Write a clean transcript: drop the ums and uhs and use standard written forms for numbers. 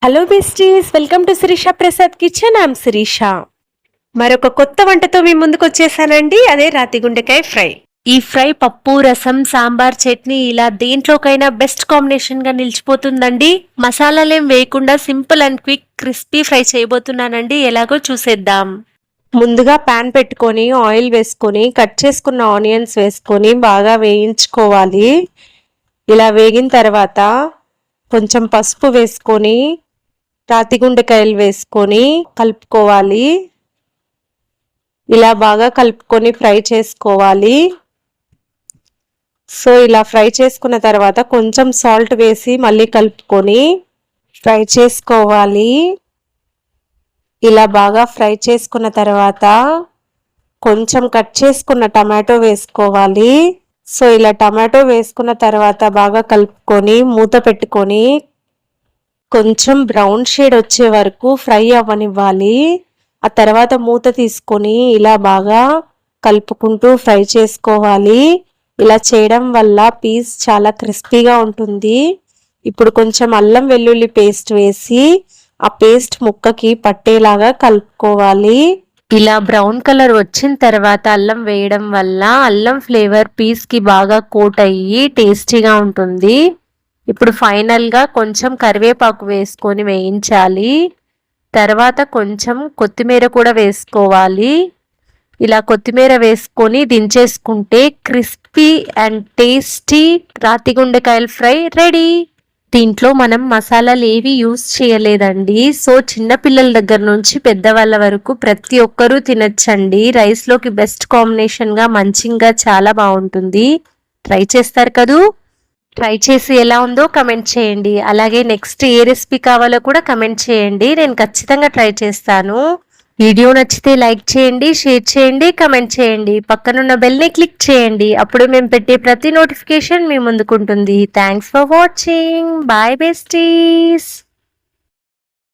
Hello besties, welcome to Sirisha Prasad kitchen. I'm Sirisha. మరొక కొత్త వంటతో మీ ముందుకు వచ్చేసానండి. అదే రాతి గుండెకాయ ఫ్రై. ఈ ఫ్రై పప్పు, రసం, సాంబార్, చట్నీ ఇలా దేంట్లోకైనా బెస్ట్ కాంబినేషన్ గా నిలిచిపోతుందండి. మసాలాలేం వేయకుండా simple and quick crispy fry చేయబోతున్నానండి. ఎలాగో చూసేద్దాం. ముందుగా పాన్ పెట్టుకొని ఆయిల్ వేసుకొని కట్ చేసుకున్న ఆనియన్స్ వేసుకొని బాగా వేయించుకోవాలి. ఇలా వేగిన తర్వాత కొంచెం పసుపు వేసుకొని రాతి గుండెకాయలు వేసుకొని కలుపుకోవాలి. ఇలా బాగా కలుపుకొని ఫ్రై చేసుకోవాలి. సో ఇలా ఫ్రై చేసుకున్న తర్వాత కొంచెం సాల్ట్ వేసి మళ్ళీ కలుపుకొని ఫ్రై చేసుకోవాలి. ఇలా బాగా ఫ్రై చేసుకున్న తర్వాత కొంచెం కట్ చేసుకున్న టమాటో వేసుకోవాలి. సో ఇలా టమాటో వేసుకున్న తర్వాత బాగా కలుపుకొని మూత పెట్టుకొని కొంచెం బ్రౌన్ షేడ్ వచ్చే వరకు ఫ్రై అవ్వనివ్వాలి. ఆ తర్వాత మూత తీసుకొని ఇలా బాగా కలుపుకుంటూ ఫ్రై చేసుకోవాలి. ఇలా చేయడం వల్ల పీస్ చాలా క్రిస్పీగా ఉంటుంది. ఇప్పుడు కొంచెం అల్లం వెల్లుల్లి పేస్ట్ వేసి ఆ పేస్ట్ ముక్కకి పట్టేలాగా కలుపుకోవాలి. ఇలా బ్రౌన్ కలర్ వచ్చిన తర్వాత అల్లం వేయడం వల్ల అల్లం ఫ్లేవర్ పీస్కి బాగా కోట్ అయ్యి టేస్టీగా ఉంటుంది. ఇప్పుడు ఫైనల్గా కొంచెం కరివేపాకు వేసుకొని వేయించాలి. తర్వాత కొంచెం కొత్తిమీర కూడా వేసుకోవాలి. ఇలా కొత్తిమీర వేసుకొని దించేసుకుంటే క్రిస్పీ అండ్ టేస్టీ రాతి గుండెకాయల ఫ్రై రెడీ. దీంట్లో మనం మసాలాలు ఏవి యూస్ చేయలేదండి. సో చిన్నపిల్లల దగ్గర నుంచి పెద్దవాళ్ళ వరకు ప్రతి ఒక్కరూ తినచ్చండి. రైస్లోకి బెస్ట్ కాంబినేషన్గా మంచిగా చాలా బాగుంటుంది. ట్రై చేస్తారు కదూ. ట్రై చేసి ఎలా ఉందో కమెంట్ చేయండి. అలాగే నెక్స్ట్ ఏ రెసిపీ కావాలో కూడా కమెంట్ చేయండి. నేను ఖచ్చితంగా ట్రై చేస్తాను. వీడియో నచ్చితే లైక్ చేయండి, షేర్ చేయండి, కమెంట్ చేయండి. పక్కనున్న బెల్ని క్లిక్ చేయండి. అప్పుడు మేము పెట్టే ప్రతి నోటిఫికేషన్ మీ ముందుకుంటుంది. Thanks for watching. Bye besties.